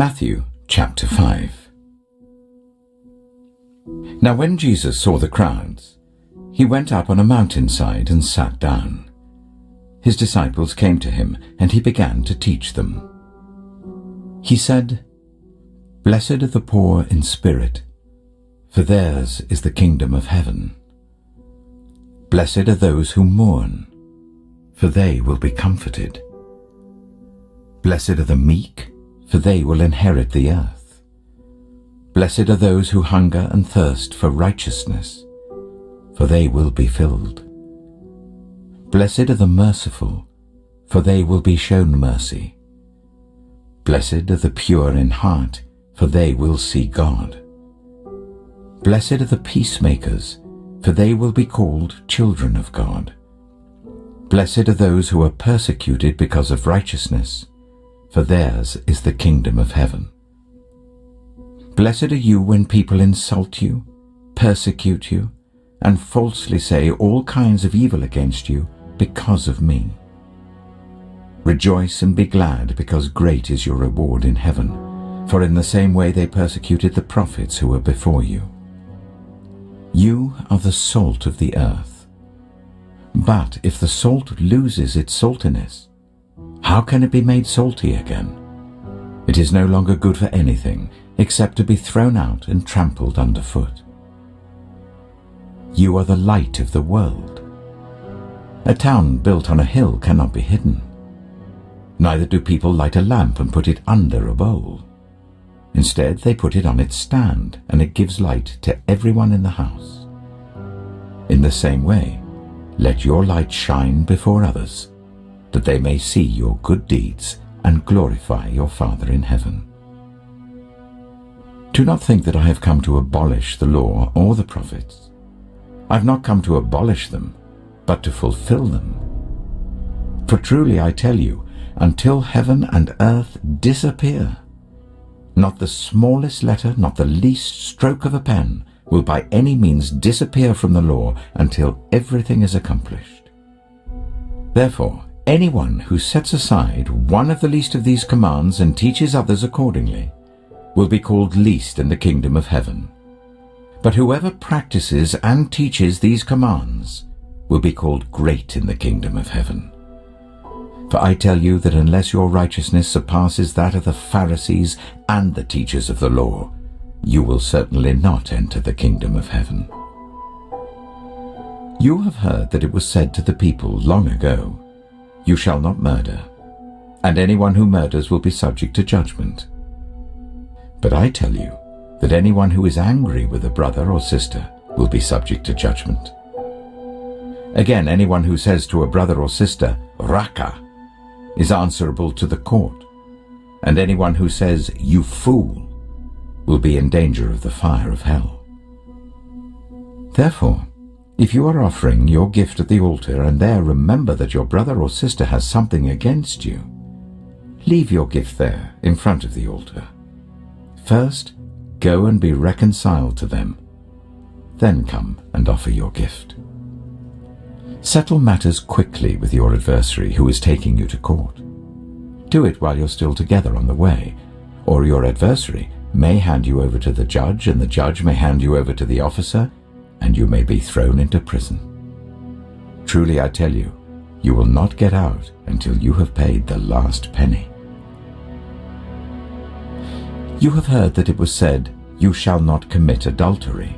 Matthew chapter 5. Now when Jesus saw the crowds, he went up on a mountainside and sat down. His disciples came to him, and he began to teach them. He said, "Blessed are the poor in spirit, for theirs is the kingdom of heaven. Blessed are those who mourn, for they will be comforted. Blessed are the meek, for they will inherit the earth. Blessed are those who hunger and thirst for righteousness, for they will be filled. Blessed are the merciful, for they will be shown mercy. Blessed are the pure in heart, for they will see God. Blessed are the peacemakers, for they will be called children of God. Blessed are those who are persecuted because of righteousness, for theirs is the kingdom of heaven. Blessed are you when people insult you, persecute you, and falsely say all kinds of evil against you because of me. Rejoice and be glad, because great is your reward in heaven, for in the same way they persecuted the prophets who were before you. You are the salt of the earth. But if the salt loses its saltiness, how can it be made salty again? It is no longer good for anything except to be thrown out and trampled underfoot. You are the light of the world. A town built on a hill cannot be hidden. Neither do people light a lamp and put it under a bowl. Instead, they put it on its stand, and it gives light to everyone in the house. In the same way, let your light shine before others, that they may see your good deeds and glorify your Father in heaven. Do not think that I have come to abolish the law or the prophets. I have not come to abolish them, but to fulfill them. For truly I tell you, until heaven and earth disappear, not the smallest letter, not the least stroke of a pen will by any means disappear from the law until everything is accomplished. Therefore, anyone who sets aside one of the least of these commands and teaches others accordingly will be called least in the kingdom of heaven. But whoever practices and teaches these commands will be called great in the kingdom of heaven. For I tell you that unless your righteousness surpasses that of the Pharisees and the teachers of the law, you will certainly not enter the kingdom of heaven. You have heard that it was said to the people long ago, 'You shall not murder, and anyone who murders will be subject to judgment.' But I tell you that anyone who is angry with a brother or sister will be subject to judgment. Again, anyone who says to a brother or sister, 'Raka,' is answerable to the court, and anyone who says, 'You fool,' will be in danger of the fire of hell. Therefore, if you are offering your gift at the altar and there remember that your brother or sister has something against you, leave your gift there in front of the altar. First, go and be reconciled to them. Then come and offer your gift. Settle matters quickly with your adversary who is taking you to court. Do it while you're still together on the way, or your adversary may hand you over to the judge, and the judge may hand you over to the officer, and you may be thrown into prison. Truly I tell you, you will not get out until you have paid the last penny. You have heard that it was said, 'You shall not commit adultery.'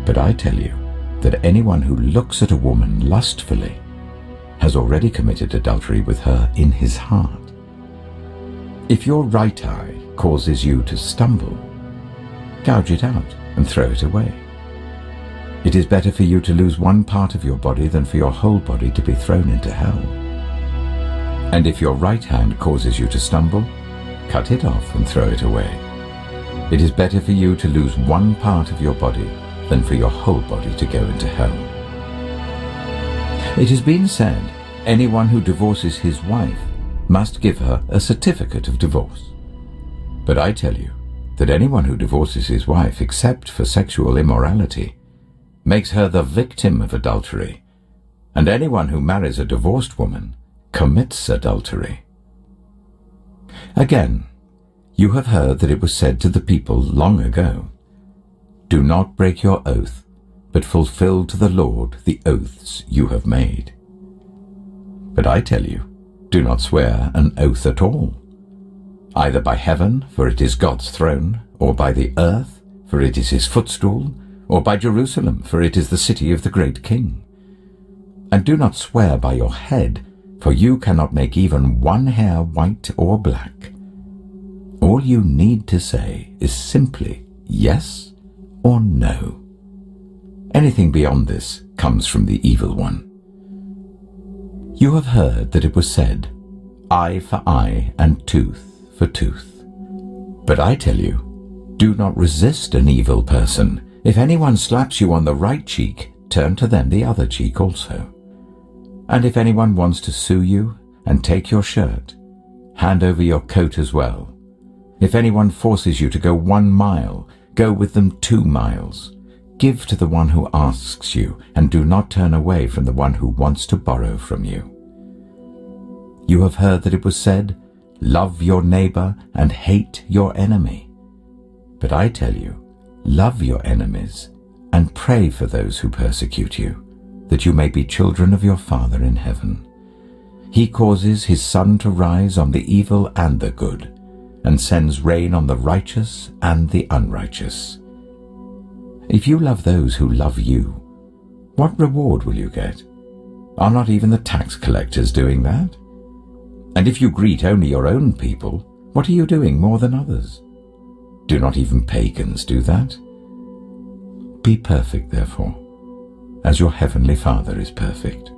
But I tell you that anyone who looks at a woman lustfully has already committed adultery with her in his heart. If your right eye causes you to stumble, gouge it out and throw it away. It is better for you to lose one part of your body than for your whole body to be thrown into hell. And if your right hand causes you to stumble, cut it off and throw it away. It is better for you to lose one part of your body than for your whole body to go into hell. It has been said, anyone who divorces his wife must give her a certificate of divorce. But I tell you that anyone who divorces his wife except for sexual immorality makes her the victim of adultery, and anyone who marries a divorced woman commits adultery. Again, You have heard that it was said to the people long ago, "Do not break your oath, but fulfill to the Lord the oaths you have made." But I tell you, do not swear an oath at all, either by heaven, for it is God's throne, or by the earth, for it is his footstool, or by Jerusalem, for it is the city of the great King. And do not swear by your head, for you cannot make even one hair white or black. All you need to say is simply yes or no. Anything beyond this comes from the evil one. You have heard that it was said, "Eye for eye and tooth for tooth." But I tell you, do not resist an evil person. If anyone slaps you on the right cheek, turn to them the other cheek also. And if anyone wants to sue you and take your shirt, hand over your coat as well. If anyone forces you to go 1 mile, go with them 2 miles. Give to the one who asks you, and do not turn away from the one who wants to borrow from you. You have heard that it was said, "Love your neighbor and hate your enemy." But I tell you, love your enemies and pray for those who persecute you, that you may be children of your Father in heaven. He causes his sun to rise on the evil and the good, and sends rain on the righteous and the unrighteous. If you love those who love you, what reward will you get? Are not even the tax collectors doing that? And if you greet only your own people, what are you doing more than others? Do not even pagans do that? Be perfect, therefore, as your heavenly Father is perfect.